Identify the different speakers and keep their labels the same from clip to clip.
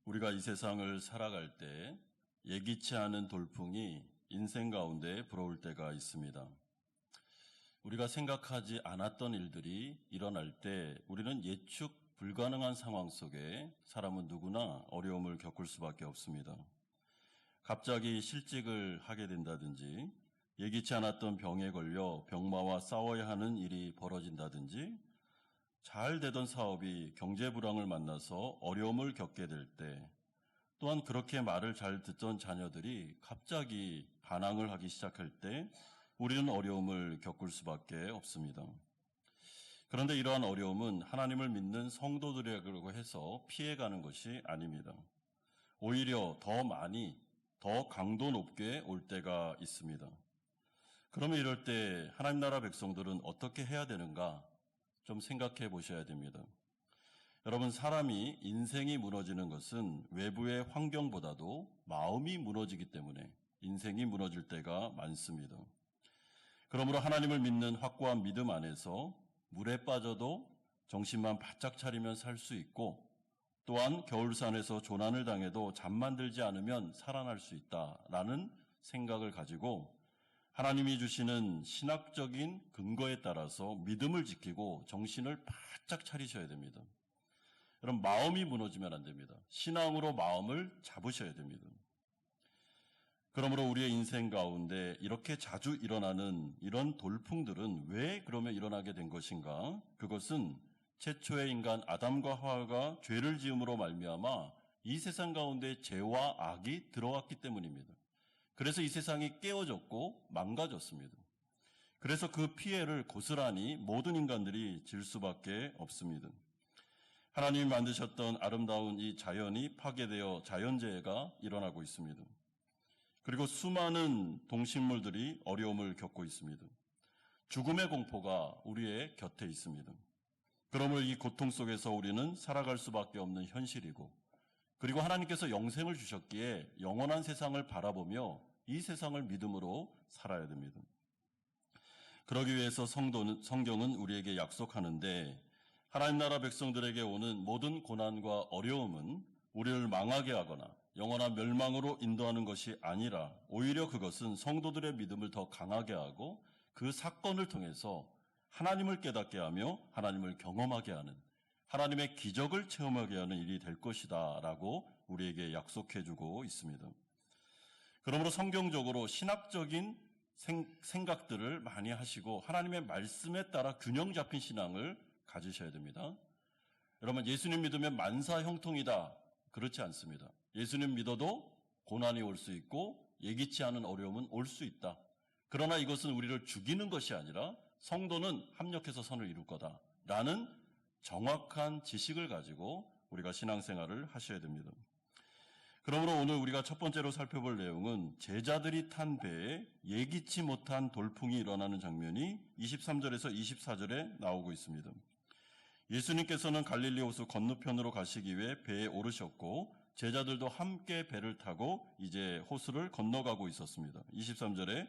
Speaker 1: 우리가 이 세상을 살아갈 때 예기치 않은 돌풍이 인생 가운데 불어올 때가 있습니다. 우리가 생각하지 않았던 일들이 일어날 때 우리는 예측 불가능한 상황 속에 사람은 누구나 어려움을 겪을 수밖에 없습니다. 갑자기 실직을 하게 된다든지, 예기치 않았던 병에 걸려 병마와 싸워야 하는 일이 벌어진다든지, 잘 되던 사업이 경제 불황을 만나서 어려움을 겪게 될 때, 또한 그렇게 말을 잘 듣던 자녀들이 갑자기 반항을 하기 시작할 때 우리는 어려움을 겪을 수밖에 없습니다. 그런데 이러한 어려움은 하나님을 믿는 성도들이라고 해서 피해가는 것이 아닙니다. 오히려 더 많이, 더 강도 높게 올 때가 있습니다. 그러면 이럴 때 하나님 나라 백성들은 어떻게 해야 되는가 좀 생각해 보셔야 됩니다. 여러분, 사람이 인생이 무너지는 것은 외부의 환경보다도 마음이 무너지기 때문에 인생이 무너질 때가 많습니다. 그러므로 하나님을 믿는 확고한 믿음 안에서 물에 빠져도 정신만 바짝 차리면 살 수 있고, 또한 겨울산에서 조난을 당해도 잠만 들지 않으면 살아날 수 있다라는 생각을 가지고 하나님이 주시는 신학적인 근거에 따라서 믿음을 지키고 정신을 바짝 차리셔야 됩니다. 여러분, 마음이 무너지면 안 됩니다. 신앙으로 마음을 잡으셔야 됩니다. 그러므로 우리의 인생 가운데 이렇게 자주 일어나는 이런 돌풍들은 왜 그러면 일어나게 된 것인가? 그것은 최초의 인간 아담과 하와가 죄를 지음으로 말미암아 이 세상 가운데 죄와 악이 들어왔기 때문입니다. 그래서 이 세상이 깨어졌고 망가졌습니다. 그래서 그 피해를 고스란히 모든 인간들이 질 수밖에 없습니다. 하나님이 만드셨던 아름다운 이 자연이 파괴되어 자연재해가 일어나고 있습니다. 그리고 수많은 동식물들이 어려움을 겪고 있습니다. 죽음의 공포가 우리의 곁에 있습니다. 그러므로 이 고통 속에서 우리는 살아갈 수밖에 없는 현실이고, 그리고 하나님께서 영생을 주셨기에 영원한 세상을 바라보며 이 세상을 믿음으로 살아야 됩니다. 그러기 위해서 성경은 우리에게 약속하는데, 하나님 나라 백성들에게 오는 모든 고난과 어려움은 우리를 망하게 하거나 영원한 멸망으로 인도하는 것이 아니라 오히려 그것은 성도들의 믿음을 더 강하게 하고 그 사건을 통해서 하나님을 깨닫게 하며 하나님을 경험하게 하는, 하나님의 기적을 체험하게 하는 일이 될 것이다 라고 우리에게 약속해주고 있습니다. 그러므로 성경적으로 신학적인 생각들을 많이 하시고 하나님의 말씀에 따라 균형 잡힌 신앙을 가지셔야 됩니다. 여러분, 예수님 믿으면 만사 형통이다. 그렇지 않습니다. 예수님 믿어도 고난이 올 수 있고 예기치 않은 어려움은 올 수 있다. 그러나 이것은 우리를 죽이는 것이 아니라 성도는 합력해서 선을 이룰 거다라는 정확한 지식을 가지고 우리가 신앙생활을 하셔야 됩니다. 그러므로 오늘 우리가 첫 번째로 살펴볼 내용은 제자들이 탄 배에 예기치 못한 돌풍이 일어나는 장면이 23절에서 24절에 나오고 있습니다. 예수님께서는 갈릴리 호수 건너편으로 가시기 위해 배에 오르셨고 제자들도 함께 배를 타고 이제 호수를 건너가고 있었습니다. 23절에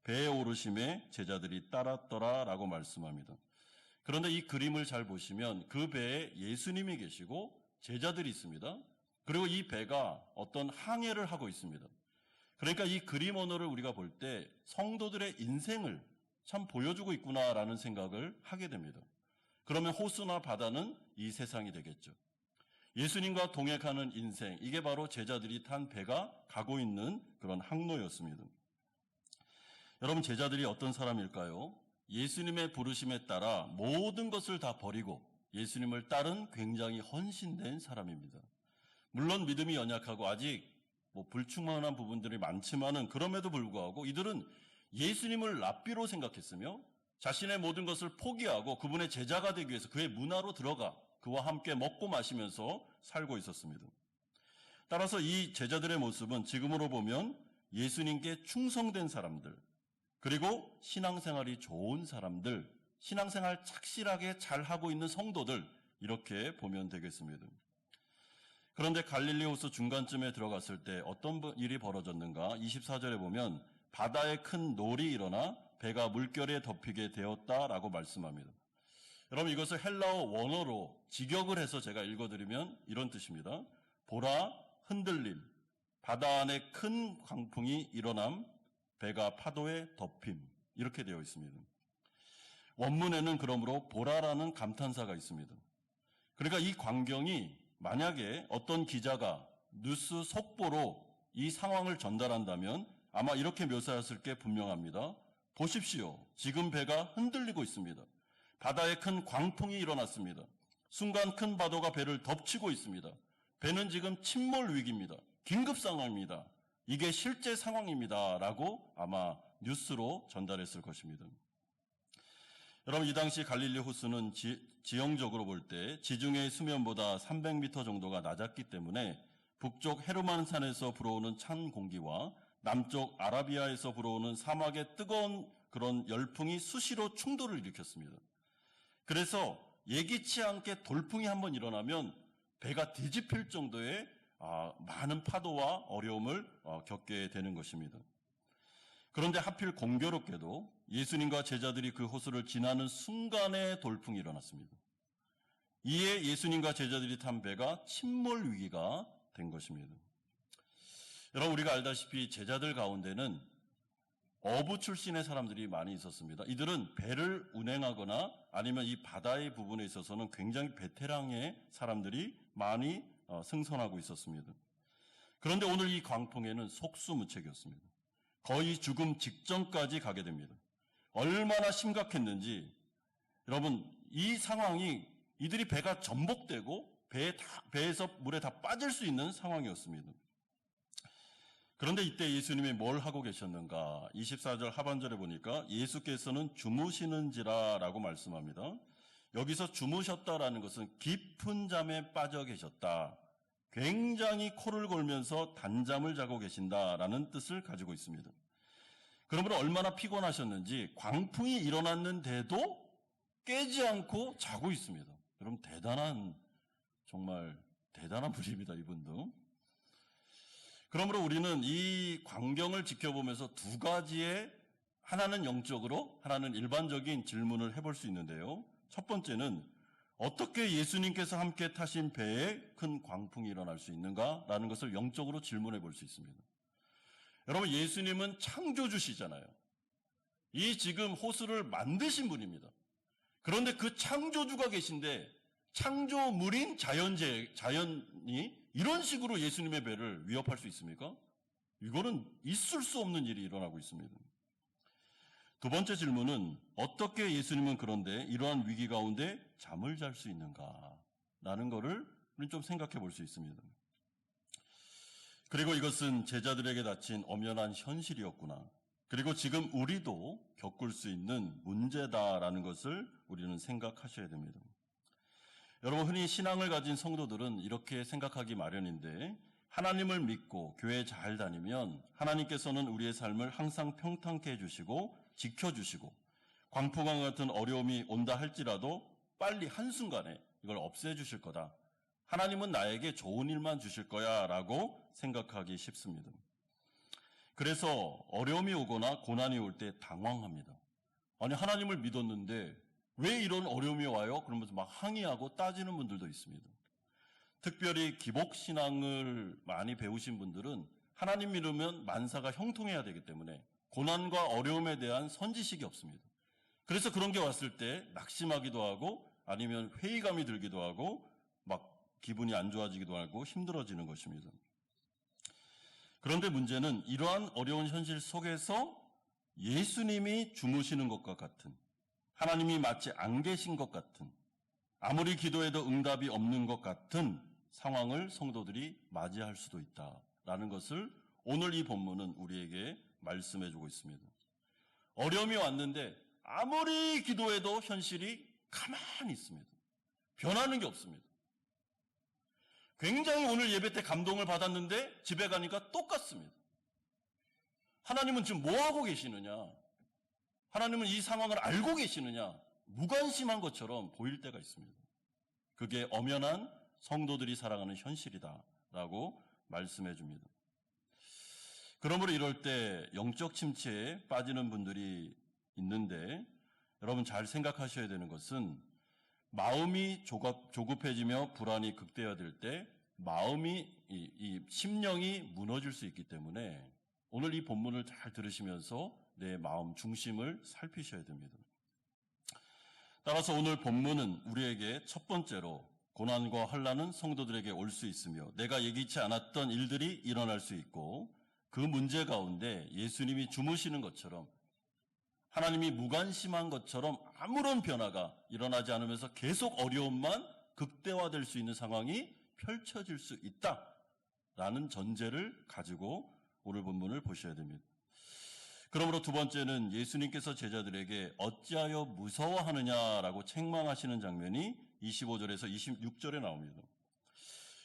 Speaker 1: 배에 오르심에 제자들이 따랐더라라고 말씀합니다. 그런데 이 그림을 잘 보시면 그 배에 예수님이 계시고 제자들이 있습니다. 그리고 이 배가 어떤 항해를 하고 있습니다. 그러니까 이 그림 언어를 우리가 볼 때 성도들의 인생을 참 보여주고 있구나라는 생각을 하게 됩니다. 그러면 호수나 바다는 이 세상이 되겠죠. 예수님과 동행하는 인생, 이게 바로 제자들이 탄 배가 가고 있는 그런 항로였습니다. 여러분, 제자들이 어떤 사람일까요? 예수님의 부르심에 따라 모든 것을 다 버리고 예수님을 따른 굉장히 헌신된 사람입니다. 물론 믿음이 연약하고 아직 불충만한 부분들이 많지만은 그럼에도 불구하고 이들은 예수님을 랍비로 생각했으며 자신의 모든 것을 포기하고 그분의 제자가 되기 위해서 그의 문화로 들어가 그와 함께 먹고 마시면서 살고 있었습니다. 따라서 이 제자들의 모습은 지금으로 보면 예수님께 충성된 사람들, 그리고 신앙생활이 좋은 사람들, 신앙생활 착실하게 잘하고 있는 성도들, 이렇게 보면 되겠습니다. 그런데 갈릴리 호수 중간쯤에 들어갔을 때 어떤 일이 벌어졌는가? 24절에 보면 바다에 큰 놀이 일어나 배가 물결에 덮이게 되었다라고 말씀합니다. 여러분, 이것을 헬라어 원어로 직역을 해서 제가 읽어드리면 이런 뜻입니다. 보라, 흔들림, 바다 안에 큰 광풍이 일어남, 배가 파도에 덮임, 이렇게 되어 있습니다. 원문에는 그러므로 보라라는 감탄사가 있습니다. 그러니까 이 광경이 만약에 어떤 기자가 뉴스 속보로 이 상황을 전달한다면 아마 이렇게 묘사했을 게 분명합니다. 보십시오. 지금 배가 흔들리고 있습니다. 바다에 큰 광풍이 일어났습니다. 순간 큰 파도가 배를 덮치고 있습니다. 배는 지금 침몰 위기입니다. 긴급 상황입니다. 이게 실제 상황입니다. 라고 아마 뉴스로 전달했을 것입니다. 여러분, 이 당시 갈릴리 호수는 지형적으로 볼 때 지중해 수면보다 300m 정도가 낮았기 때문에 북쪽 헤르만산에서 불어오는 찬 공기와 남쪽 아라비아에서 불어오는 사막의 뜨거운 그런 열풍이 수시로 충돌을 일으켰습니다. 그래서 예기치 않게 돌풍이 한번 일어나면 배가 뒤집힐 정도의 많은 파도와 어려움을 겪게 되는 것입니다. 그런데 하필 공교롭게도 예수님과 제자들이 그 호수를 지나는 순간에 돌풍이 일어났습니다. 이에 예수님과 제자들이 탄 배가 침몰 위기가 된 것입니다. 여러분, 우리가 알다시피 제자들 가운데는 어부 출신의 사람들이 많이 있었습니다. 이들은 배를 운행하거나 아니면 이 바다의 부분에 있어서는 굉장히 베테랑의 사람들이 많이 승선하고 있었습니다. 그런데 오늘 이 광풍에는 속수무책이었습니다. 거의 죽음 직전까지 가게 됩니다. 얼마나 심각했는지 여러분, 이 상황이 이들이 배가 전복되고 배에서 물에 다 빠질 수 있는 상황이었습니다. 그런데 이때 예수님이 뭘 하고 계셨는가? 24절 하반절에 보니까 예수께서는 주무시는지라라고 말씀합니다. 여기서 주무셨다라는 것은 깊은 잠에 빠져 계셨다. 굉장히 코를 골면서 단잠을 자고 계신다라는 뜻을 가지고 있습니다. 그러므로 얼마나 피곤하셨는지 광풍이 일어났는데도 깨지 않고 자고 있습니다. 여러분, 정말 대단한 분입니다, 이분도. 그러므로 우리는 이 광경을 지켜보면서 두 가지의, 하나는 영적으로, 하나는 일반적인 질문을 해볼 수 있는데요. 첫 번째는 어떻게 예수님께서 함께 타신 배에 큰 광풍이 일어날 수 있는가라는 것을 영적으로 질문해 볼 수 있습니다. 여러분, 예수님은 창조주시잖아요. 이 지금 호수를 만드신 분입니다. 그런데 그 창조주가 계신데 창조물인 자연이 이런 식으로 예수님의 배를 위협할 수 있습니까? 이거는 있을 수 없는 일이 일어나고 있습니다. 두 번째 질문은 어떻게 예수님은 그런데 이러한 위기 가운데 잠을 잘 수 있는가라는 것을 우리는 좀 생각해 볼 수 있습니다. 그리고 이것은 제자들에게 닥친 엄연한 현실이었구나. 그리고 지금 우리도 겪을 수 있는 문제다라는 것을 우리는 생각하셔야 됩니다. 여러분, 흔히 신앙을 가진 성도들은 이렇게 생각하기 마련인데 하나님을 믿고 교회 잘 다니면 하나님께서는 우리의 삶을 항상 평탄케 해주시고 지켜주시고 광풍과 같은 어려움이 온다 할지라도 빨리 한순간에 이걸 없애주실 거다. 하나님은 나에게 좋은 일만 주실 거야 라고 생각하기 쉽습니다. 그래서 어려움이 오거나 고난이 올 때 당황합니다. 아니, 하나님을 믿었는데 왜 이런 어려움이 와요? 그러면서 막 항의하고 따지는 분들도 있습니다. 특별히 기복신앙을 많이 배우신 분들은 하나님 믿으면 만사가 형통해야 되기 때문에 고난과 어려움에 대한 선지식이 없습니다. 그래서 그런 게 왔을 때 낙심하기도 하고 아니면 회의감이 들기도 하고 막 기분이 안 좋아지기도 하고 힘들어지는 것입니다. 그런데 문제는 이러한 어려운 현실 속에서 예수님이 주무시는 것과 같은, 하나님이 마치 안 계신 것 같은, 아무리 기도해도 응답이 없는 것 같은 상황을 성도들이 맞이할 수도 있다라는 것을 오늘 이 본문은 우리에게 말씀해주고 있습니다. 어려움이 왔는데 아무리 기도해도 현실이 가만히 있습니다. 변하는 게 없습니다. 굉장히 오늘 예배 때 감동을 받았는데 집에 가니까 똑같습니다. 하나님은 지금 뭐하고 계시느냐? 하나님은 이 상황을 알고 계시느냐? 무관심한 것처럼 보일 때가 있습니다. 그게 엄연한 성도들이 살아가는 현실이다라고 말씀해 줍니다. 그러므로 이럴 때 영적 침체에 빠지는 분들이 있는데 여러분 잘 생각하셔야 되는 것은 마음이 조급해지며 불안이 극대화될 때 마음이, 이 심령이 무너질 수 있기 때문에 오늘 이 본문을 잘 들으시면서 내 마음 중심을 살피셔야 됩니다. 따라서 오늘 본문은 우리에게 첫 번째로 고난과 환난은 성도들에게 올 수 있으며 내가 예기치 않았던 일들이 일어날 수 있고 그 문제 가운데 예수님이 주무시는 것처럼 하나님이 무관심한 것처럼 아무런 변화가 일어나지 않으면서 계속 어려움만 극대화될 수 있는 상황이 펼쳐질 수 있다라는 전제를 가지고 오늘 본문을 보셔야 됩니다. 그러므로 두 번째는 예수님께서 제자들에게 어찌하여 무서워하느냐라고 책망하시는 장면이 25절에서 26절에 나옵니다.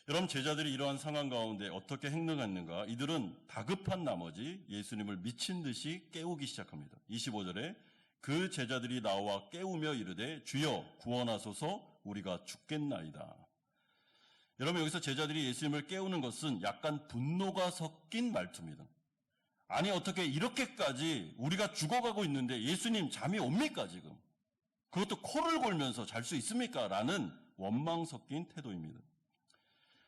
Speaker 1: 여러분, 제자들이 이러한 상황 가운데 어떻게 행동했는가? 이들은 다급한 나머지 예수님을 미친 듯이 깨우기 시작합니다. 25절에 그 제자들이 나와 깨우며 이르되 주여 구원하소서 우리가 죽겠나이다. 여러분, 여기서 제자들이 예수님을 깨우는 것은 약간 분노가 섞인 말투입니다. 아니 어떻게 이렇게까지 우리가 죽어가고 있는데 예수님 잠이 옵니까 지금? 그것도 코를 골면서 잘 수 있습니까? 라는 원망 섞인 태도입니다.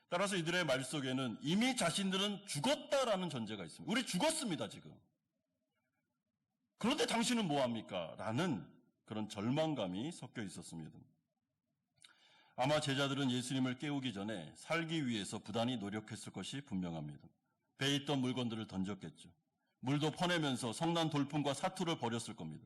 Speaker 1: 따라서 이들의 말 속에는 이미 자신들은 죽었다라는 전제가 있습니다. 우리 죽었습니다 지금. 그런데 당신은 뭐합니까? 라는 그런 절망감이 섞여 있었습니다. 아마 제자들은 예수님을 깨우기 전에 살기 위해서 부단히 노력했을 것이 분명합니다. 배에 있던 물건들을 던졌겠죠. 물도 퍼내면서 성난 돌풍과 사투를 벌였을 겁니다.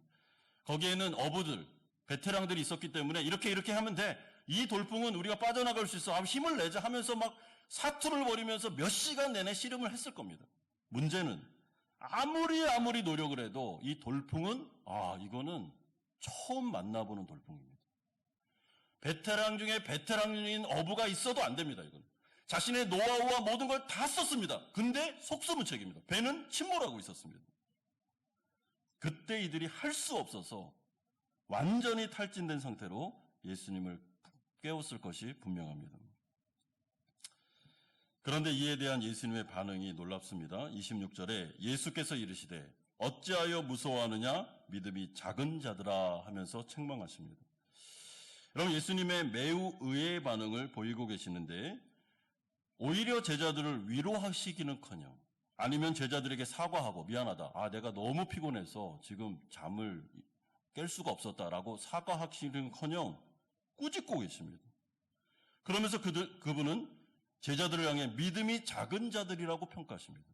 Speaker 1: 거기에는 어부들, 베테랑들이 있었기 때문에 이렇게 하면 돼. 이 돌풍은 우리가 빠져나갈 수 있어. 힘을 내자 하면서 막 사투를 벌이면서 몇 시간 내내 씨름을 했을 겁니다. 문제는 아무리 노력을 해도 이 돌풍은 이거는 처음 만나보는 돌풍입니다. 베테랑 중에 베테랑인 어부가 있어도 안 됩니다. 이건 자신의 노하우와 모든 걸 다 썼습니다. 근데 속수무책입니다. 배는 침몰하고 있었습니다. 그때 이들이 할 수 없어서 완전히 탈진된 상태로 예수님을 깨웠을 것이 분명합니다. 그런데 이에 대한 예수님의 반응이 놀랍습니다. 26절에 예수께서 이르시되 어찌하여 무서워하느냐 믿음이 작은 자들아 하면서 책망하십니다. 여러분, 예수님의 매우 의외의 반응을 보이고 계시는데 오히려 제자들을 위로하시기는커녕 아니면 제자들에게 사과하고 미안하다. 내가 너무 피곤해서 지금 잠을 깰 수가 없었다라고 사과하시기는커녕 꾸짖고 계십니다. 그러면서 그분은 제자들을 향해 믿음이 작은 자들이라고 평가하십니다.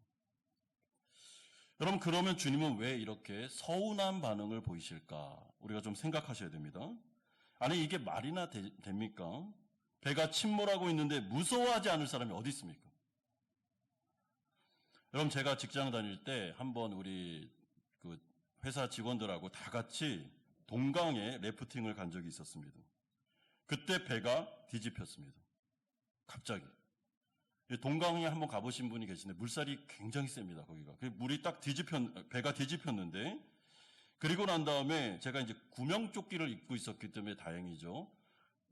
Speaker 1: 여러분, 그러면 주님은 왜 이렇게 서운한 반응을 보이실까? 우리가 좀 생각하셔야 됩니다. 아니 이게 말이나 됩니까? 배가 침몰하고 있는데 무서워하지 않을 사람이 어디 있습니까? 여러분, 제가 직장 다닐 때 한번 우리 그 회사 직원들하고 다 같이 동강에 래프팅을 간 적이 있었습니다. 그때 배가 뒤집혔습니다. 갑자기. 동강에 한번 가보신 분이 계신데 물살이 굉장히 셉니다. 거기가. 물이 딱 배가 뒤집혔는데 그리고 난 다음에 제가 이제 구명조끼를 입고 있었기 때문에 다행이죠.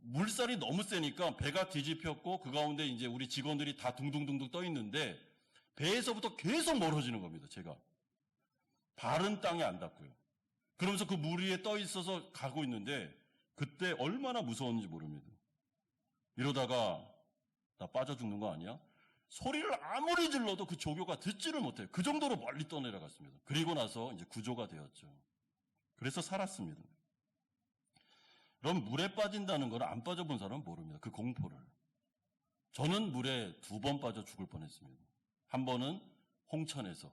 Speaker 1: 물살이 너무 세니까 배가 뒤집혔고 그 가운데 이제 우리 직원들이 다 둥둥둥둥 떠 있는데 배에서부터 계속 멀어지는 겁니다. 제가 발은 땅에 안 닿고요. 그러면서 그 물 위에 떠 있어서 가고 있는데 그때 얼마나 무서웠는지 모릅니다. 이러다가 나 빠져 죽는 거 아니야? 소리를 아무리 질러도 그 조교가 듣지를 못해요. 그 정도로 멀리 떠내려갔습니다. 그리고 나서 이제 구조가 되었죠. 그래서 살았습니다. 그럼 물에 빠진다는 걸 안 빠져본 사람은 모릅니다. 그 공포를. 저는 물에 2번 빠져 죽을 뻔했습니다. 한 번은 홍천에서,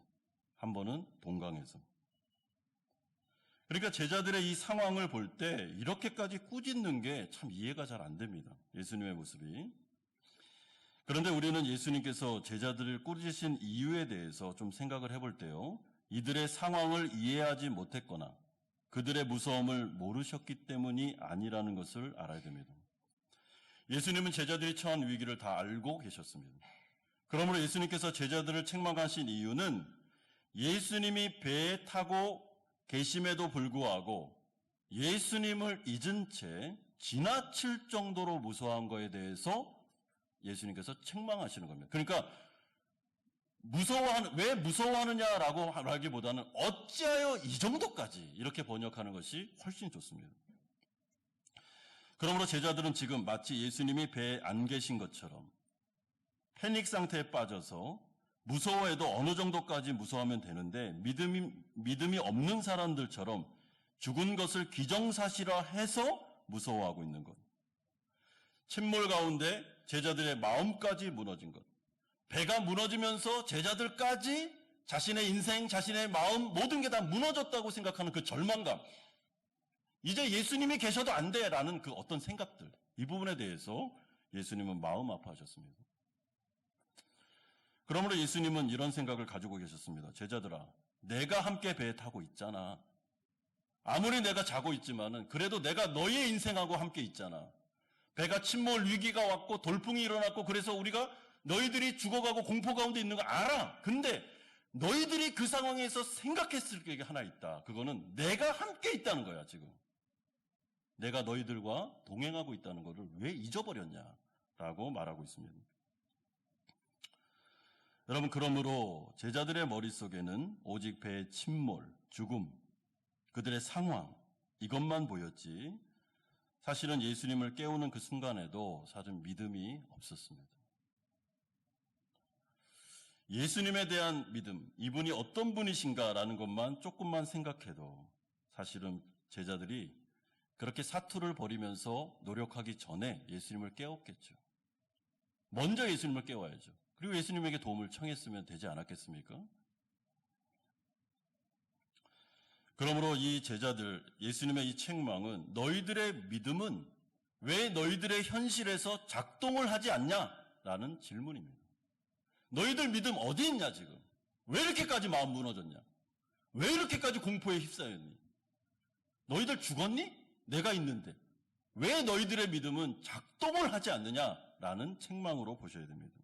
Speaker 1: 한 번은 동강에서. 그러니까 제자들의 이 상황을 볼 때 이렇게까지 꾸짖는 게 참 이해가 잘 안 됩니다. 예수님의 모습이. 그런데 우리는 예수님께서 제자들을 꾸짖으신 이유에 대해서 좀 생각을 해볼 때요. 이들의 상황을 이해하지 못했거나 그들의 무서움을 모르셨기 때문이 아니라는 것을 알아야 됩니다. 예수님은 제자들이 처한 위기를 다 알고 계셨습니다. 그러므로 예수님께서 제자들을 책망하신 이유는 예수님이 배에 타고 계심에도 불구하고 예수님을 잊은 채 지나칠 정도로 무서워한 것에 대해서 예수님께서 책망하시는 겁니다. 그러니까 왜 무서워하느냐라고 하기보다는 어찌하여 이 정도까지 이렇게 번역하는 것이 훨씬 좋습니다. 그러므로 제자들은 지금 마치 예수님이 배에 안 계신 것처럼 패닉 상태에 빠져서 무서워해도 어느 정도까지 무서워하면 되는데 믿음이 없는 사람들처럼 죽은 것을 기정사실화해서 무서워하고 있는 것. 침몰 가운데 제자들의 마음까지 무너진 것. 배가 무너지면서 제자들까지 자신의 인생, 자신의 마음 모든 게 다 무너졌다고 생각하는 그 절망감. 이제 예수님이 계셔도 안 돼라는 그 어떤 생각들. 이 부분에 대해서 예수님은 마음 아파하셨습니다. 그러므로 예수님은 이런 생각을 가지고 계셨습니다. 제자들아, 내가 함께 배에 타고 있잖아. 아무리 내가 자고 있지만은 그래도 내가 너희의 인생하고 함께 있잖아. 배가 침몰 위기가 왔고 돌풍이 일어났고 그래서 우리가 너희들이 죽어가고 공포 가운데 있는 거 알아. 근데 너희들이 그 상황에서 생각했을 게 하나 있다. 그거는 내가 함께 있다는 거야, 지금. 내가 너희들과 동행하고 있다는 것을 왜 잊어버렸냐라고 말하고 있습니다. 여러분, 그러므로 제자들의 머릿속에는 오직 배의 침몰, 죽음, 그들의 상황, 이것만 보였지 사실은 예수님을 깨우는 그 순간에도 사실 믿음이 없었습니다. 예수님에 대한 믿음, 이분이 어떤 분이신가라는 것만 조금만 생각해도 사실은 제자들이 그렇게 사투를 벌이면서 노력하기 전에 예수님을 깨웠겠죠. 먼저 예수님을 깨워야죠. 그리고 예수님에게 도움을 청했으면 되지 않았겠습니까? 그러므로 이 제자들, 예수님의 이 책망은 너희들의 믿음은 왜 너희들의 현실에서 작동을 하지 않냐라는 질문입니다. 너희들 믿음 어디 있냐 지금? 왜 이렇게까지 마음 무너졌냐? 왜 이렇게까지 공포에 휩싸였니? 너희들 죽었니? 내가 있는데. 왜 너희들의 믿음은 작동을 하지 않느냐라는 책망으로 보셔야 됩니다.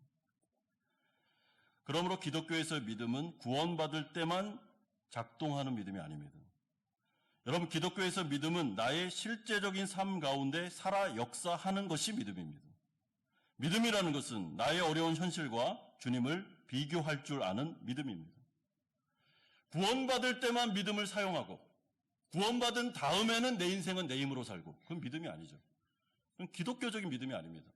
Speaker 1: 그러므로 기독교에서의 믿음은 구원받을 때만 작동하는 믿음이 아닙니다. 여러분, 기독교에서 믿음은 나의 실제적인 삶 가운데 살아 역사하는 것이 믿음입니다. 믿음이라는 것은 나의 어려운 현실과 주님을 비교할 줄 아는 믿음입니다. 구원받을 때만 믿음을 사용하고 구원받은 다음에는 내 인생은 내 힘으로 살고 그건 믿음이 아니죠. 그건 기독교적인 믿음이 아닙니다.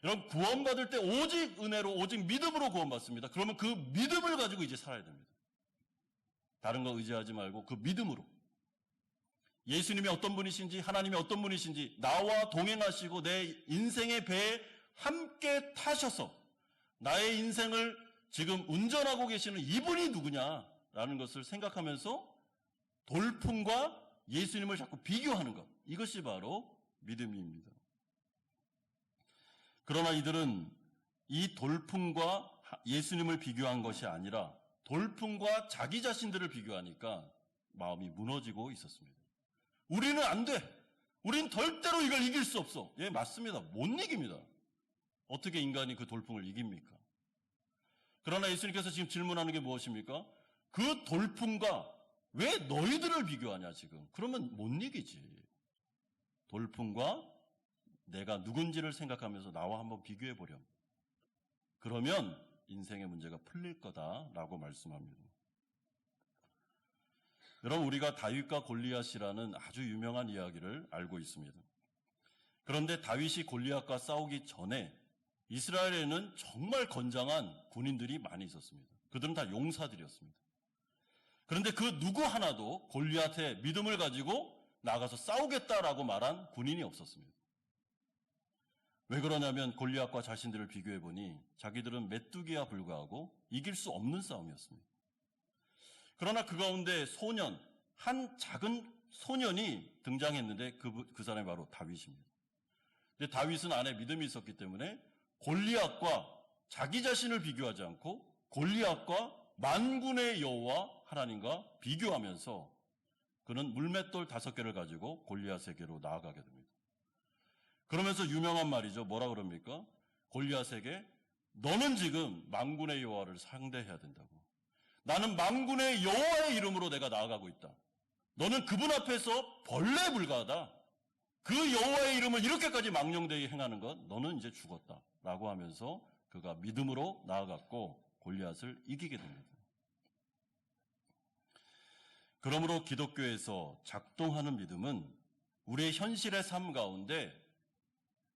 Speaker 1: 여러분, 구원받을 때 오직 은혜로 오직 믿음으로 구원받습니다. 그러면 그 믿음을 가지고 이제 살아야 됩니다. 다른 거 의지하지 말고 그 믿음으로 예수님이 어떤 분이신지 하나님이 어떤 분이신지 나와 동행하시고 내 인생의 배에 함께 타셔서 나의 인생을 지금 운전하고 계시는 이분이 누구냐라는 것을 생각하면서 돌풍과 예수님을 자꾸 비교하는 것, 이것이 바로 믿음입니다. 그러나 이들은 이 돌풍과 예수님을 비교한 것이 아니라 돌풍과 자기 자신들을 비교하니까 마음이 무너지고 있었습니다. 우리는 안 돼. 우린 절대로 이걸 이길 수 없어. 예, 맞습니다. 못 이깁니다. 어떻게 인간이 그 돌풍을 이깁니까? 그러나 예수님께서 지금 질문하는 게 무엇입니까? 그 돌풍과 왜 너희들을 비교하냐 지금. 그러면 못 이기지. 돌풍과 내가 누군지를 생각하면서 나와 한번 비교해보렴. 그러면 인생의 문제가 풀릴 거다라고 말씀합니다. 여러분, 우리가 다윗과 골리앗이라는 아주 유명한 이야기를 알고 있습니다. 그런데 다윗이 골리앗과 싸우기 전에 이스라엘에는 정말 건장한 군인들이 많이 있었습니다. 그들은 다 용사들이었습니다. 그런데 그 누구 하나도 골리앗의 믿음을 가지고 나가서 싸우겠다라고 말한 군인이 없었습니다. 왜 그러냐면 골리앗과 자신들을 비교해보니 자기들은 메뚜기와 불과하고 이길 수 없는 싸움이었습니다. 그러나 그 가운데 한 작은 소년이 등장했는데 그 사람이 바로 다윗입니다. 근데 다윗은 안에 믿음이 있었기 때문에 골리앗과 자기 자신을 비교하지 않고 골리앗과 만군의 여호와 하나님과 비교하면서 그는 물맷돌 5개를 가지고 골리앗에게로 나아가게 됩니다. 그러면서 유명한 말이죠. 뭐라 그럽니까? 골리앗에게 너는 지금 만군의 여호와를 상대해야 된다고. 나는 만군의 여호와의 이름으로 내가 나아가고 있다. 너는 그분 앞에서 벌레에 불과하다. 그 여호와의 이름을 이렇게까지 망령되게 행하는 것, 너는 이제 죽었다. 라고 하면서 그가 믿음으로 나아갔고 골리앗을 이기게 됩니다. 그러므로 기독교에서 작동하는 믿음은 우리의 현실의 삶 가운데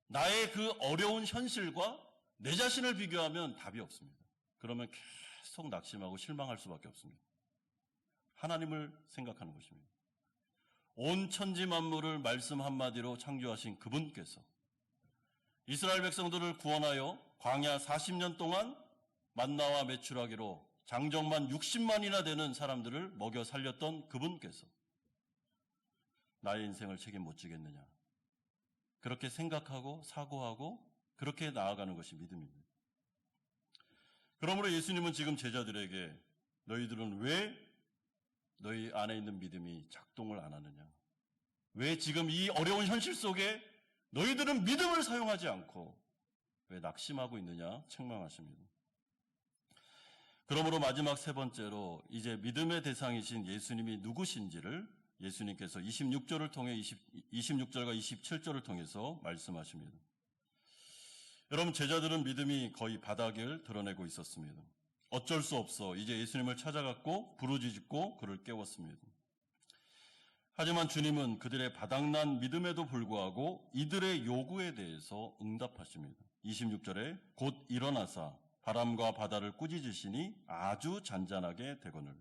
Speaker 1: 나의 그 어려운 현실과 내 자신을 비교하면 답이 없습니다. 그러면 계속 낙심하고 실망할 수밖에 없습니다. 하나님을 생각하는 것입니다. 온 천지 만물을 말씀 한마디로 창조하신 그분께서 이스라엘 백성들을 구원하여 광야 40년 동안 만나와 메추라기로 장정만 60만이나 되는 사람들을 먹여 살렸던 그분께서 나의 인생을 책임 못 지겠느냐. 그렇게 생각하고 사고하고 그렇게 나아가는 것이 믿음입니다. 그러므로 예수님은 지금 제자들에게 너희들은 왜 너희 안에 있는 믿음이 작동을 안 하느냐? 왜 지금 이 어려운 현실 속에 너희들은 믿음을 사용하지 않고 왜 낙심하고 있느냐? 책망하십니다. 그러므로 마지막 세 번째로 이제 믿음의 대상이신 예수님이 누구신지를 예수님께서 26절을 통해 26절과 27절을 통해서 말씀하십니다. 여러분, 제자들은 믿음이 거의 바닥을 드러내고 있었습니다. 어쩔 수 없어 이제 예수님을 찾아갔고 부르짖고 그를 깨웠습니다. 하지만 주님은 그들의 바닥난 믿음에도 불구하고 이들의 요구에 대해서 응답하십니다. 26절에 곧 일어나사 바람과 바다를 꾸짖으시니 아주 잔잔하게 되거늘.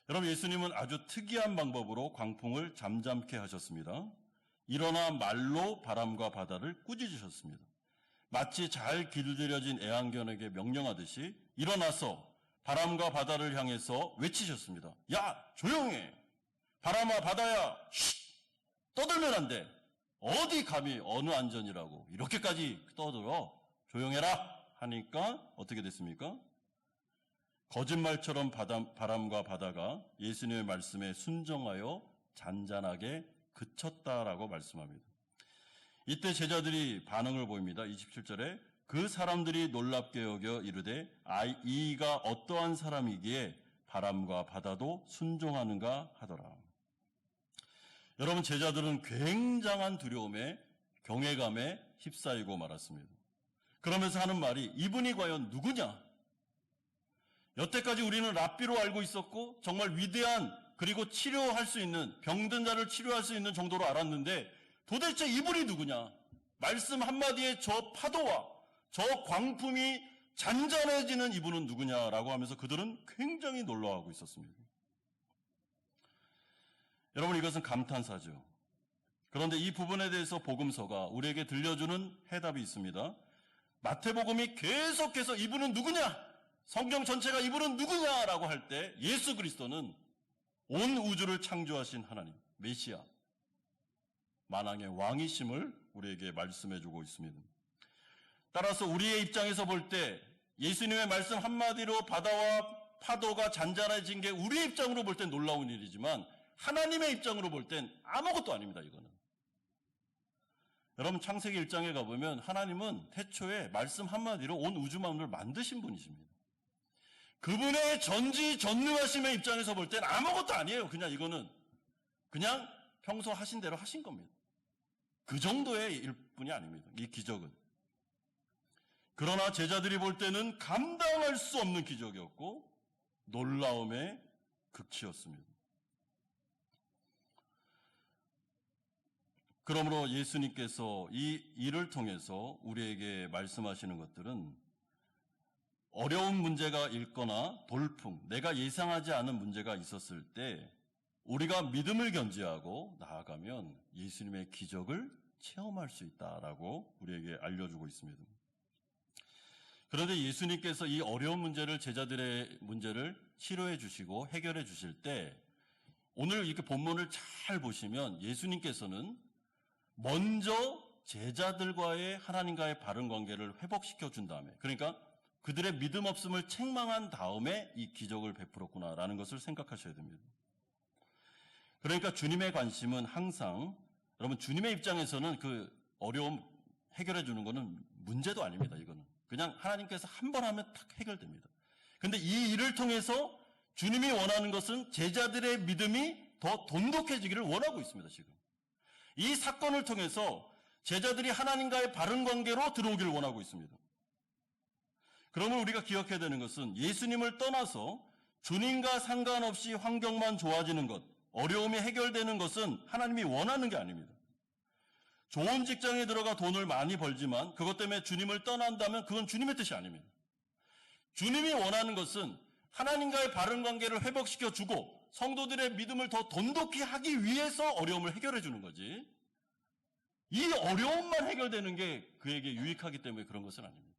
Speaker 1: 여러분, 예수님은 아주 특이한 방법으로 광풍을 잠잠케 하셨습니다. 일어나 말로 바람과 바다를 꾸짖으셨습니다. 마치 잘 길들여진 애완견에게 명령하듯이 일어나서 바람과 바다를 향해서 외치셨습니다. 야, 조용해! 바람아, 바다야! 쉿! 떠들면 안 돼! 어디 감히 어느 안전이라고 이렇게까지 떠들어? 조용해라! 하니까 어떻게 됐습니까? 거짓말처럼 바람과 바다가 예수님의 말씀에 순종하여 잔잔하게 그쳤다라고 말씀합니다. 이때 제자들이 반응을 보입니다. 27절에 그 사람들이 놀랍게 여겨 이르되 이가 어떠한 사람이기에 바람과 바다도 순종하는가 하더라. 여러분, 제자들은 굉장한 두려움에 경외감에 휩싸이고 말았습니다. 그러면서 하는 말이 이분이 과연 누구냐? 여태까지 우리는 랍비로 알고 있었고 정말 위대한 그리고 치료할 수 있는 병든 자를 치료할 수 있는 정도로 알았는데 도대체 이분이 누구냐? 말씀 한마디에 저 파도와 저 광풍이 잔잔해지는 이분은 누구냐라고 하면서 그들은 굉장히 놀라워하고 있었습니다. 여러분, 이것은 감탄사죠. 그런데 이 부분에 대해서 복음서가 우리에게 들려주는 해답이 있습니다. 마태복음이 계속해서 이분은 누구냐? 성경 전체가 이분은 누구냐라고 할 때 예수 그리스도는 온 우주를 창조하신 하나님, 메시아, 만왕의 왕이심을 우리에게 말씀해주고 있습니다. 따라서 우리의 입장에서 볼 때 예수님의 말씀 한마디로 바다와 파도가 잔잔해진 게 우리의 입장으로 볼 땐 놀라운 일이지만 하나님의 입장으로 볼 땐 아무것도 아닙니다. 이거는. 여러분, 창세기 1장에 가보면 하나님은 태초에 말씀 한마디로 온 우주 만물을 만드신 분이십니다. 그분의 전지전능하심의 입장에서 볼 땐 아무것도 아니에요. 그냥 이거는 그냥 평소 하신 대로 하신 겁니다. 그 정도의 일뿐이 아닙니다. 이 기적은. 그러나 제자들이 볼 때는 감당할 수 없는 기적이었고 놀라움의 극치였습니다. 그러므로 예수님께서 이 일을 통해서 우리에게 말씀하시는 것들은 어려운 문제가 있거나 돌풍, 내가 예상하지 않은 문제가 있었을 때 우리가 믿음을 견지하고 나아가면 예수님의 기적을 체험할 수 있다라고 우리에게 알려주고 있습니다. 그런데 예수님께서 이 어려운 문제를, 제자들의 문제를 치료해 주시고 해결해 주실 때 오늘 이렇게 본문을 잘 보시면 예수님께서는 먼저 제자들과의 하나님과의 바른 관계를 회복시켜 준 다음에, 그러니까 그들의 믿음 없음을 책망한 다음에 이 기적을 베풀었구나라는 것을 생각하셔야 됩니다. 그러니까 주님의 관심은 항상, 여러분, 주님의 입장에서는 그 어려움 해결해 주는 거는 문제도 아닙니다. 이거는 그냥 하나님께서 한 번 하면 탁 해결됩니다. 그런데 이 일을 통해서 주님이 원하는 것은 제자들의 믿음이 더 돈독해지기를 원하고 있습니다. 지금 이 사건을 통해서 제자들이 하나님과의 바른 관계로 들어오기를 원하고 있습니다. 그러면 우리가 기억해야 되는 것은 예수님을 떠나서 주님과 상관없이 환경만 좋아지는 것, 어려움이 해결되는 것은 하나님이 원하는 게 아닙니다. 좋은 직장에 들어가 돈을 많이 벌지만 그것 때문에 주님을 떠난다면 그건 주님의 뜻이 아닙니다. 주님이 원하는 것은 하나님과의 바른 관계를 회복시켜주고 성도들의 믿음을 더 돈독히 하기 위해서 어려움을 해결해 주는 거지. 이 어려움만 해결되는 게 그에게 유익하기 때문에 그런 것은 아닙니다.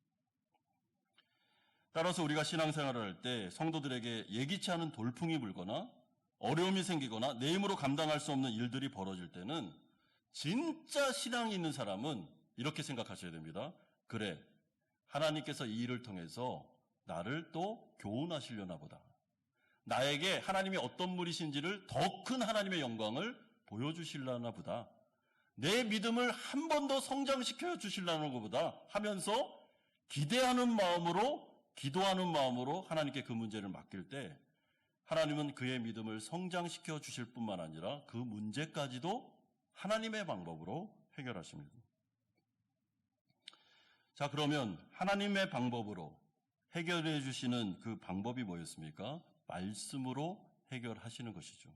Speaker 1: 따라서 우리가 신앙생활을 할 때 성도들에게 예기치 않은 돌풍이 불거나 어려움이 생기거나 내 힘으로 감당할 수 없는 일들이 벌어질 때는 진짜 신앙이 있는 사람은 이렇게 생각하셔야 됩니다. 그래, 하나님께서 이 일을 통해서 나를 또 교훈하시려나 보다. 나에게 하나님이 어떤 분이신지를 더 큰 하나님의 영광을 보여주시려나 보다. 내 믿음을 한 번 더 성장시켜 주시려는 것보다 하면서 기대하는 마음으로, 기도하는 마음으로 하나님께 그 문제를 맡길 때 하나님은 그의 믿음을 성장시켜 주실 뿐만 아니라 그 문제까지도 하나님의 방법으로 해결하십니다. 자, 그러면 하나님의 방법으로 해결해 주시는 그 방법이 뭐였습니까? 말씀으로 해결하시는 것이죠.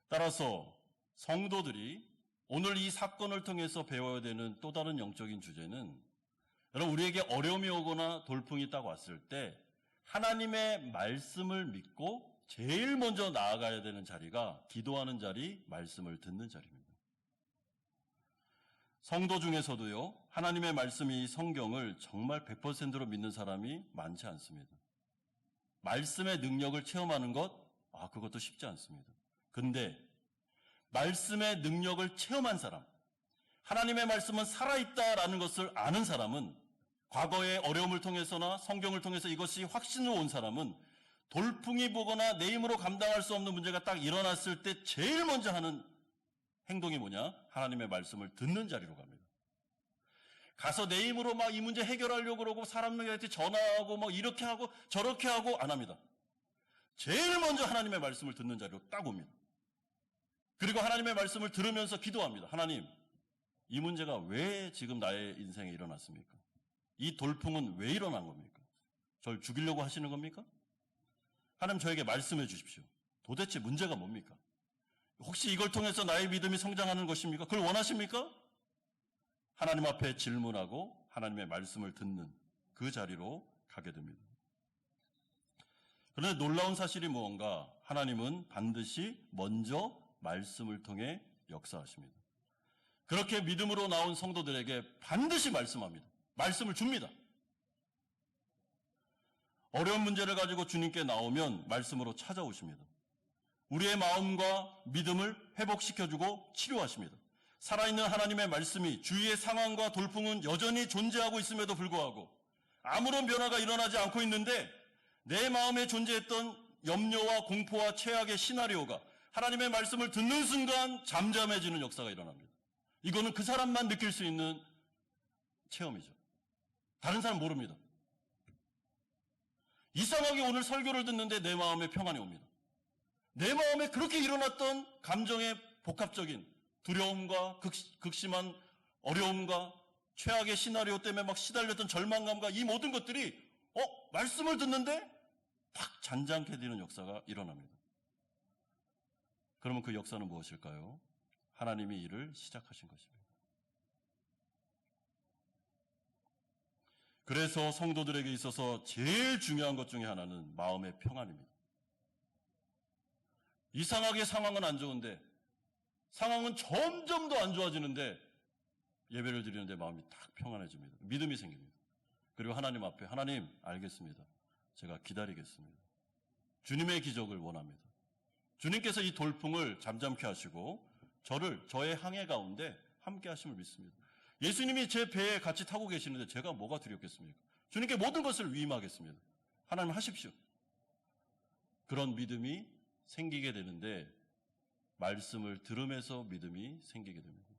Speaker 1: 따라서 성도들이 오늘 이 사건을 통해서 배워야 되는 또 다른 영적인 주제는, 여러분, 우리에게 어려움이 오거나 돌풍이 딱 왔을 때 하나님의 말씀을 믿고 제일 먼저 나아가야 되는 자리가 기도하는 자리, 말씀을 듣는 자리입니다. 성도 중에서도요, 하나님의 말씀이 성경을 정말 100%로 믿는 사람이 많지 않습니다. 말씀의 능력을 체험하는 것, 그것도 쉽지 않습니다. 근데 말씀의 능력을 체험한 사람, 하나님의 말씀은 살아있다라는 것을 아는 사람은, 과거의 어려움을 통해서나 성경을 통해서 이것이 확신으로 온 사람은 돌풍이 보거나 내 힘으로 감당할 수 없는 문제가 딱 일어났을 때 제일 먼저 하는 행동이 뭐냐? 하나님의 말씀을 듣는 자리로 갑니다. 가서 내 힘으로 막 이 문제 해결하려고 그러고 사람들한테 전화하고 막 이렇게 하고 저렇게 하고 안 합니다. 제일 먼저 하나님의 말씀을 듣는 자리로 딱 옵니다. 그리고 하나님의 말씀을 들으면서 기도합니다. 하나님, 이 문제가 왜 지금 나의 인생에 일어났습니까? 이 돌풍은 왜 일어난 겁니까? 저를 죽이려고 하시는 겁니까? 하나님, 저에게 말씀해 주십시오. 도대체 문제가 뭡니까? 혹시 이걸 통해서 나의 믿음이 성장하는 것입니까? 그걸 원하십니까? 하나님 앞에 질문하고 하나님의 말씀을 듣는 그 자리로 가게 됩니다. 그런데 놀라운 사실이 무언가, 하나님은 반드시 먼저 말씀을 통해 역사하십니다. 그렇게 믿음으로 나온 성도들에게 반드시 말씀합니다. 말씀을 줍니다. 어려운 문제를 가지고 주님께 나오면 말씀으로 찾아오십니다. 우리의 마음과 믿음을 회복시켜주고 치료하십니다. 살아있는 하나님의 말씀이 주위의 상황과 돌풍은 여전히 존재하고 있음에도 불구하고 아무런 변화가 일어나지 않고 있는데 내 마음에 존재했던 염려와 공포와 최악의 시나리오가 하나님의 말씀을 듣는 순간 잠잠해지는 역사가 일어납니다. 이거는 그 사람만 느낄 수 있는 체험이죠. 다른 사람 모릅니다. 이상하게 오늘 설교를 듣는데 내 마음에 평안이 옵니다. 내 마음에 그렇게 일어났던 감정의 복합적인 두려움과 극심한 어려움과 최악의 시나리오 때문에 막 시달렸던 절망감과 이 모든 것들이 말씀을 듣는데 팍 잔잔케 되는 역사가 일어납니다. 그러면 그 역사는 무엇일까요? 하나님이 일을 시작하신 것입니다. 그래서 성도들에게 있어서 제일 중요한 것 중에 하나는 마음의 평안입니다. 이상하게 상황은 안 좋은데, 상황은 점점 더 안 좋아지는데 예배를 드리는데 마음이 딱 평안해집니다. 믿음이 생깁니다. 그리고 하나님 앞에, 하나님 알겠습니다. 제가 기다리겠습니다. 주님의 기적을 원합니다. 주님께서 이 돌풍을 잠잠케 하시고 저의 항해 가운데 함께 하심을 믿습니다. 예수님이 제 배에 같이 타고 계시는데 제가 뭐가 두렵겠습니까? 주님께 모든 것을 위임하겠습니다. 하나님 하십시오. 그런 믿음이 생기게 되는데 말씀을 들으면서 믿음이 생기게 됩니다.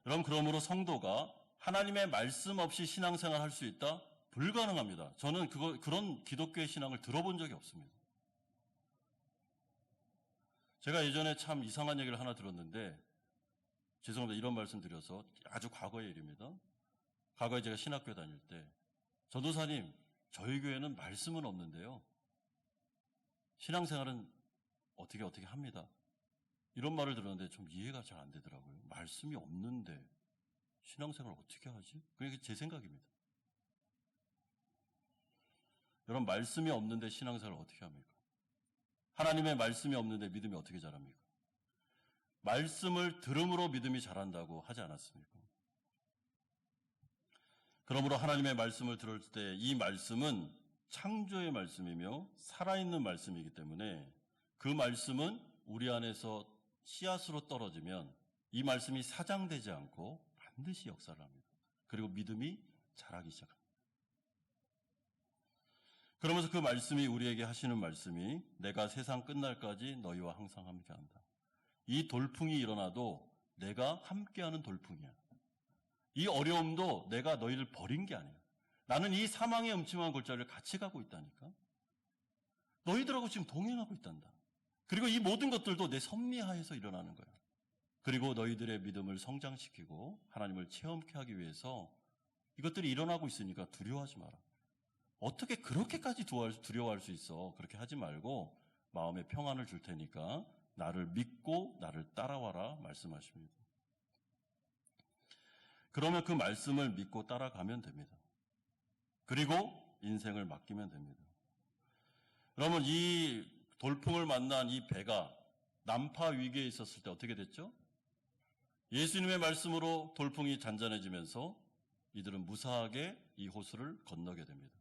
Speaker 1: 여러분, 그러므로 성도가 하나님의 말씀 없이 신앙생활 할 수 있다? 불가능합니다. 저는 그런 기독교의 신앙을 들어본 적이 없습니다. 제가 예전에 참 이상한 얘기를 하나 들었는데, 죄송합니다. 이런 말씀 드려서 아주 과거의 일입니다. 과거에 제가 신학교 다닐 때, 전도사님, 저희 교회는 말씀은 없는데요. 신앙생활은 어떻게 합니다. 이런 말을 들었는데 좀 이해가 잘 안 되더라고요. 말씀이 없는데 신앙생활을 어떻게 하지? 그게 제 생각입니다. 여러분, 말씀이 없는데 신앙생활을 어떻게 합니까? 하나님의 말씀이 없는데 믿음이 어떻게 자랍니까? 말씀을 들음으로 믿음이 자란다고 하지 않았습니까? 그러므로 하나님의 말씀을 들을 때 이 말씀은 창조의 말씀이며 살아있는 말씀이기 때문에 그 말씀은 우리 안에서 씨앗으로 떨어지면 이 말씀이 사장되지 않고 반드시 역사를 합니다. 그리고 믿음이 자라기 시작합니다. 그러면서 그 말씀이 우리에게 하시는 말씀이 내가 세상 끝날까지 너희와 항상 함께한다. 이 돌풍이 일어나도 내가 함께하는 돌풍이야. 이 어려움도 내가 너희를 버린 게 아니야. 나는 이 사망의 음침한 골짜기를 같이 가고 있다니까. 너희들하고 지금 동행하고 있단다. 그리고 이 모든 것들도 내 섭리하에서 일어나는 거야. 그리고 너희들의 믿음을 성장시키고 하나님을 체험케 하기 위해서 이것들이 일어나고 있으니까 두려워하지 마라. 어떻게 그렇게까지 두려워할 수 있어? 그렇게 하지 말고 마음에 평안을 줄 테니까 나를 믿고 나를 따라와라 말씀하십니다. 그러면 그 말씀을 믿고 따라가면 됩니다. 그리고 인생을 맡기면 됩니다. 그러면 이 돌풍을 만난 이 배가 난파 위기에 있었을 때 어떻게 됐죠? 예수님의 말씀으로 돌풍이 잔잔해지면서 이들은 무사하게 이 호수를 건너게 됩니다.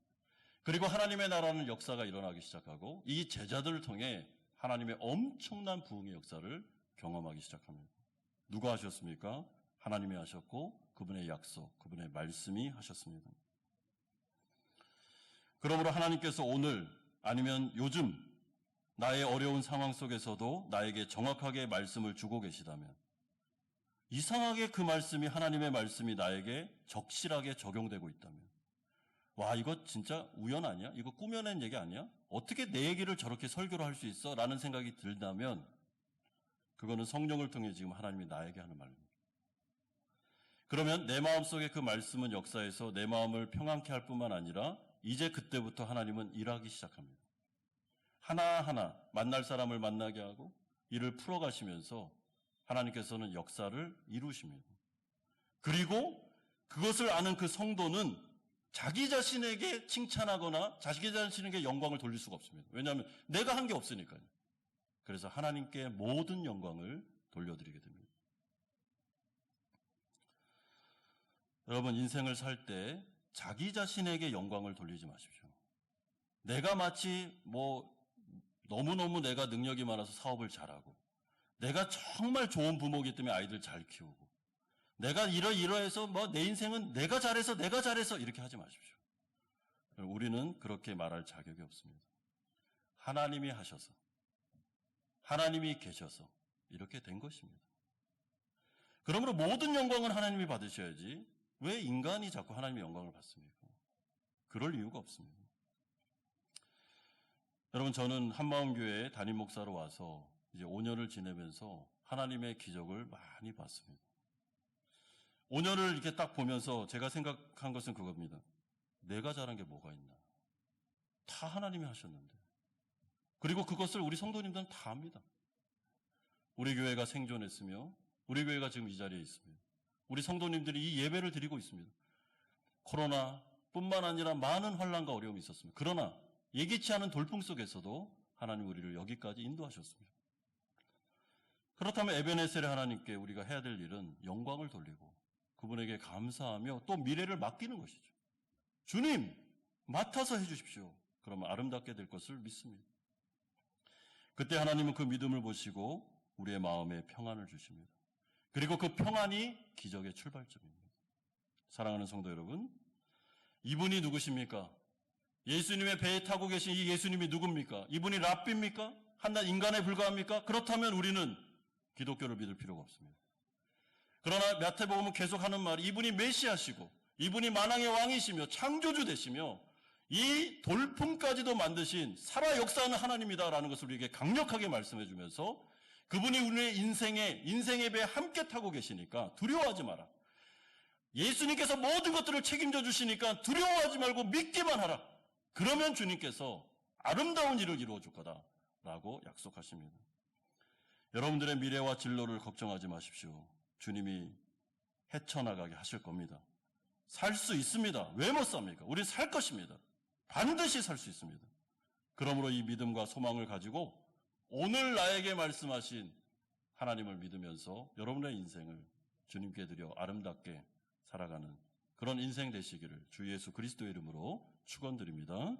Speaker 1: 그리고 하나님의 나라는 역사가 일어나기 시작하고 이 제자들을 통해 하나님의 엄청난 부흥의 역사를 경험하기 시작합니다. 누가 하셨습니까? 하나님이 하셨고 그분의 약속, 그분의 말씀이 하셨습니다. 그러므로 하나님께서 오늘 아니면 요즘 나의 어려운 상황 속에서도 나에게 정확하게 말씀을 주고 계시다면 이상하게 그 말씀이 하나님의 말씀이 나에게 적실하게 적용되고 있다면 와, 이거 진짜 우연 아니야? 이거 꾸며낸 얘기 아니야? 어떻게 내 얘기를 저렇게 설교를 할 수 있어? 라는 생각이 들다면 그거는 성령을 통해 지금 하나님이 나에게 하는 말입니다. 그러면 내 마음속에 그 말씀은 역사해서 내 마음을 평안케 할 뿐만 아니라 이제 그때부터 하나님은 일하기 시작합니다. 하나하나 만날 사람을 만나게 하고 이를 풀어가시면서 하나님께서는 역사를 이루십니다. 그리고 그것을 아는 그 성도는 자기 자신에게 칭찬하거나 자기 자신에게 영광을 돌릴 수가 없습니다. 왜냐하면 내가 한 게 없으니까요. 그래서 하나님께 모든 영광을 돌려드리게 됩니다. 여러분, 인생을 살 때 자기 자신에게 영광을 돌리지 마십시오. 내가 마치 너무너무 내가 능력이 많아서 사업을 잘하고 내가 정말 좋은 부모이기 때문에 아이들 잘 키우고 내가 이러해서 내 인생은 내가 잘해서 이렇게 하지 마십시오. 우리는 그렇게 말할 자격이 없습니다. 하나님이 하셔서 하나님이 계셔서 이렇게 된 것입니다. 그러므로 모든 영광은 하나님이 받으셔야지 왜 인간이 자꾸 하나님의 영광을 받습니까? 그럴 이유가 없습니다. 여러분, 저는 한마음교회 담임 목사로 와서 이제 5년을 지내면서 하나님의 기적을 많이 봤습니다. 5년을 이렇게 딱 보면서 제가 생각한 것은 그겁니다. 내가 잘한 게 뭐가 있나? 다 하나님이 하셨는데. 그리고 그것을 우리 성도님들은 다 압니다. 우리 교회가 생존했으며 우리 교회가 지금 이 자리에 있습니다. 우리 성도님들이 이 예배를 드리고 있습니다. 코로나뿐만 아니라 많은 환난과 어려움이 있었습니다. 그러나 예기치 않은 돌풍 속에서도 하나님 우리를 여기까지 인도하셨습니다. 그렇다면 에베네셀의 하나님께 우리가 해야 될 일은 영광을 돌리고 그분에게 감사하며 또 미래를 맡기는 것이죠. 주님, 맡아서 해주십시오. 그러면 아름답게 될 것을 믿습니다. 그때 하나님은 그 믿음을 보시고 우리의 마음에 평안을 주십니다. 그리고 그 평안이 기적의 출발점입니다. 사랑하는 성도 여러분, 이분이 누구십니까? 예수님의 배에 타고 계신 이 예수님이 누굽니까? 이분이 랍비입니까? 한낱 인간에 불과합니까? 그렇다면 우리는 기독교를 믿을 필요가 없습니다. 그러나 마태복음은 계속 하는 말이 이분이 메시아시고 이분이 만왕의 왕이시며 창조주 되시며 이 돌풍까지도 만드신 살아 역사하는 하나님이다라는 것을 우리에게 강력하게 말씀해 주면서 그분이 우리의 인생의 배에 함께 타고 계시니까 두려워하지 마라. 예수님께서 모든 것들을 책임져 주시니까 두려워하지 말고 믿기만 하라. 그러면 주님께서 아름다운 일을 이루어 줄 거다라고 약속하십니다. 여러분들의 미래와 진로를 걱정하지 마십시오. 주님이 헤쳐나가게 하실 겁니다. 살 수 있습니다. 왜 못 삽니까? 우리 살 것입니다. 반드시 살 수 있습니다. 그러므로 이 믿음과 소망을 가지고 오늘 나에게 말씀하신 하나님을 믿으면서 여러분의 인생을 주님께 드려 아름답게 살아가는 그런 인생 되시기를 주 예수 그리스도의 이름으로 축원드립니다.